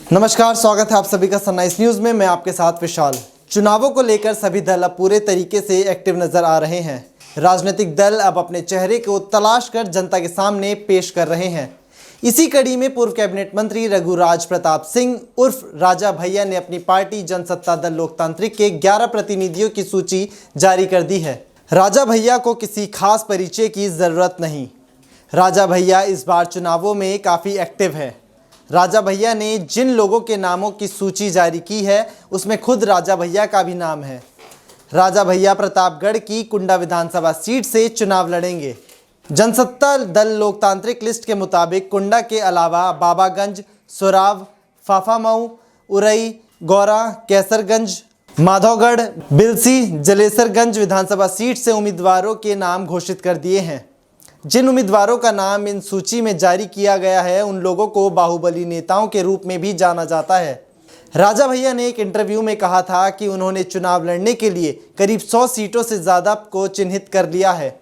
नमस्कार, स्वागत है आप सभी का सनराइज न्यूज़ में। मैं आपके साथ विशाल। चुनावों को लेकर सभी दल अब पूरे तरीके से एक्टिव नजर आ रहे हैं। राजनीतिक दल अब अपने चेहरे को तलाश कर जनता के सामने पेश कर रहे हैं। इसी कड़ी में पूर्व कैबिनेट मंत्री रघुराज प्रताप सिंह उर्फ राजा भैया ने अपनी पार्टी जनसत्ता दल लोकतांत्रिक के 11 प्रतिनिधियों की सूची जारी कर दी है। राजा भैया को किसी खास परिचय की ज़रूरत नहीं। राजा भैया इस बार चुनावों में काफ़ी एक्टिव है। राजा भैया ने जिन लोगों के नामों की सूची जारी की है उसमें खुद राजा भैया का भी नाम है। राजा भैया प्रतापगढ़ की कुंडा विधानसभा सीट से चुनाव लड़ेंगे। जनसत्ता दल लोकतांत्रिक लिस्ट के मुताबिक कुंडा के अलावा बाबागंज, सोराव, फाफामऊ, उरई, गौरा, कैसरगंज, माधवगढ़, बिलसी, जलेसरगंज विधानसभा सीट से उम्मीदवारों के नाम घोषित कर दिए हैं। जिन उम्मीदवारों का नाम इन सूची में जारी किया गया है उन लोगों को बाहुबली नेताओं के रूप में भी जाना जाता है। राजा भैया ने एक इंटरव्यू में कहा था कि उन्होंने चुनाव लड़ने के लिए करीब 100 सीटों से ज़्यादा को चिन्हित कर लिया है।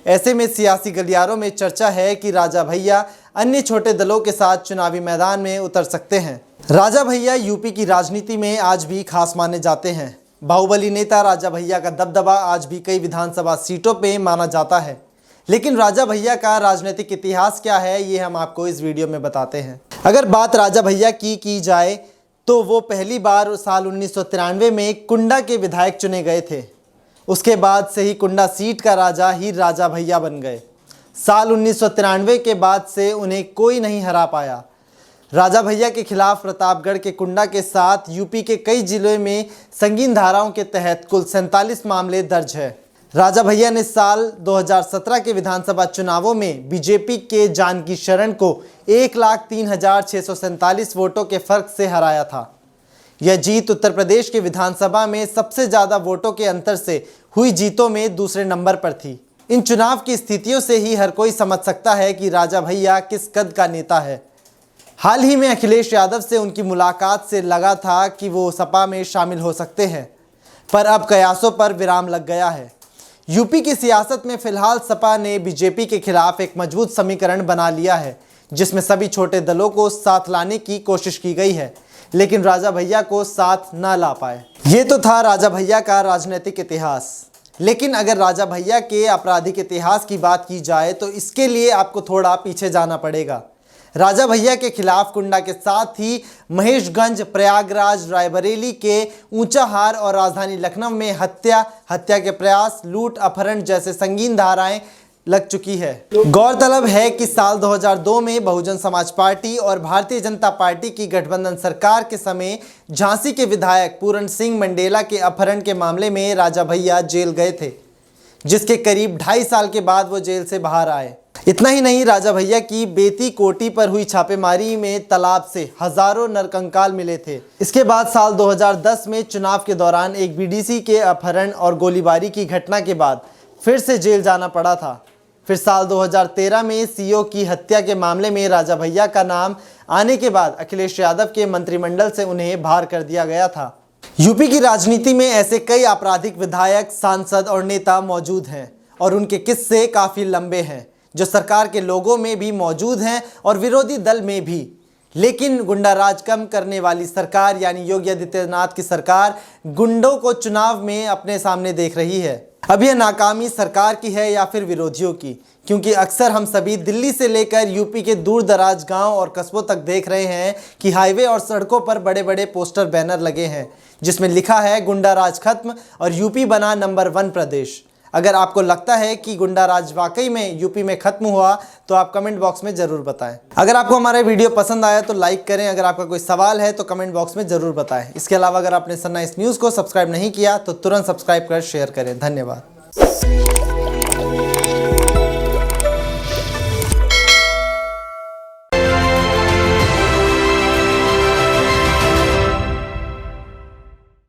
ऐसे में सियासी गलियारों में चर्चा है कि राजा भैया अन्य छोटे दलों के साथ चुनावी मैदान में उतर सकते हैं। राजा भैया यूपी की राजनीति में आज भी खास माने जाते हैं। बाहुबली नेता राजा भैया का दबदबा आज भी कई विधानसभा सीटों पर माना जाता है। लेकिन राजा भैया का राजनीतिक इतिहास क्या है ये हम आपको इस वीडियो में बताते हैं। अगर बात राजा भैया की जाए तो वो पहली बार साल 1993 में कुंडा के विधायक चुने गए थे। उसके बाद से ही कुंडा सीट का राजा ही राजा भैया बन गए। साल 1993 के बाद से उन्हें कोई नहीं हरा पाया। राजा भैया के खिलाफ प्रतापगढ़ के कुंडा के साथ यूपी के कई जिलों में संगीन धाराओं के तहत कुल 47 मामले दर्ज है। राजा भैया ने साल 2017 के विधानसभा चुनावों में बीजेपी के जानकी शरण को 1,03,647 वोटों के फर्क से हराया था। यह जीत उत्तर प्रदेश के विधानसभा में सबसे ज़्यादा वोटों के अंतर से हुई जीतों में दूसरे नंबर पर थी। इन चुनाव की स्थितियों से ही हर कोई समझ सकता है कि राजा भैया किस कद का नेता है। हाल ही में अखिलेश यादव से उनकी मुलाकात से लगा था कि वो सपा में शामिल हो सकते हैं, पर अब कयासों पर विराम लग गया है। यूपी की सियासत में फिलहाल सपा ने बीजेपी के खिलाफ एक मजबूत समीकरण बना लिया है जिसमें सभी छोटे दलों को साथ लाने की कोशिश की गई है, लेकिन राजा भैया को साथ ना ला पाए। ये तो था राजा भैया का राजनीतिक इतिहास। लेकिन अगर राजा भैया के आपराधिक इतिहास की बात की जाए तो इसके लिए आपको थोड़ा पीछे जाना पड़ेगा। राजा भैया के खिलाफ कुंडा के साथ ही महेशगंज, प्रयागराज, रायबरेली के ऊंचाहार और राजधानी लखनऊ में हत्या के प्रयास, लूट, अपहरण जैसे संगीन धाराएं लग चुकी है। गौरतलब है कि साल 2002 में बहुजन समाज पार्टी और भारतीय जनता पार्टी की गठबंधन सरकार के समय झांसी के विधायक पूरण सिंह मंडेला के अपहरण के मामले में राजा भैया जेल गए थे, जिसके करीब 2.5 साल के बाद वो जेल से बाहर आए। इतना ही नहीं, राजा भैया की बेती कोटी पर हुई छापेमारी में तालाब से हजारों नरकंकाल मिले थे। इसके बाद साल 2010 में चुनाव के दौरान एक बीडीसी के अपहरण और गोलीबारी की घटना के बाद फिर से जेल जाना पड़ा था। फिर साल 2013 में सीओ की हत्या के मामले में राजा भैया का नाम आने के बाद अखिलेश यादव के मंत्रिमंडल से उन्हें बाहर कर दिया गया था। यूपी की राजनीति में ऐसे कई आपराधिक विधायक, सांसद और नेता मौजूद हैं और उनके किस्से काफ़ी लंबे हैं जो सरकार के लोगों में भी मौजूद हैं और विरोधी दल में भी। लेकिन गुंडा राज कम करने वाली सरकार यानी योगी आदित्यनाथ की सरकार गुंडों को चुनाव में अपने सामने देख रही है। अब यह नाकामी सरकार की है या फिर विरोधियों की, क्योंकि अक्सर हम सभी दिल्ली से लेकर यूपी के दूर दराज गांव और कस्बों तक देख रहे हैं कि हाईवे और सड़कों पर बड़े बड़े पोस्टर बैनर लगे हैं जिसमें लिखा है गुंडा राज खत्म और यूपी बना नंबर 1 प्रदेश। अगर आपको लगता है कि गुंडा राज वाकई में यूपी में खत्म हुआ तो आप कमेंट बॉक्स में ज़रूर बताएं। अगर आपको हमारा वीडियो पसंद आया तो लाइक करें। अगर आपका कोई सवाल है तो कमेंट बॉक्स में ज़रूर बताएं। इसके अलावा अगर आपने सनराइज न्यूज़ को सब्सक्राइब नहीं किया तो तुरंत सब्सक्राइब कर शेयर करें। धन्यवाद।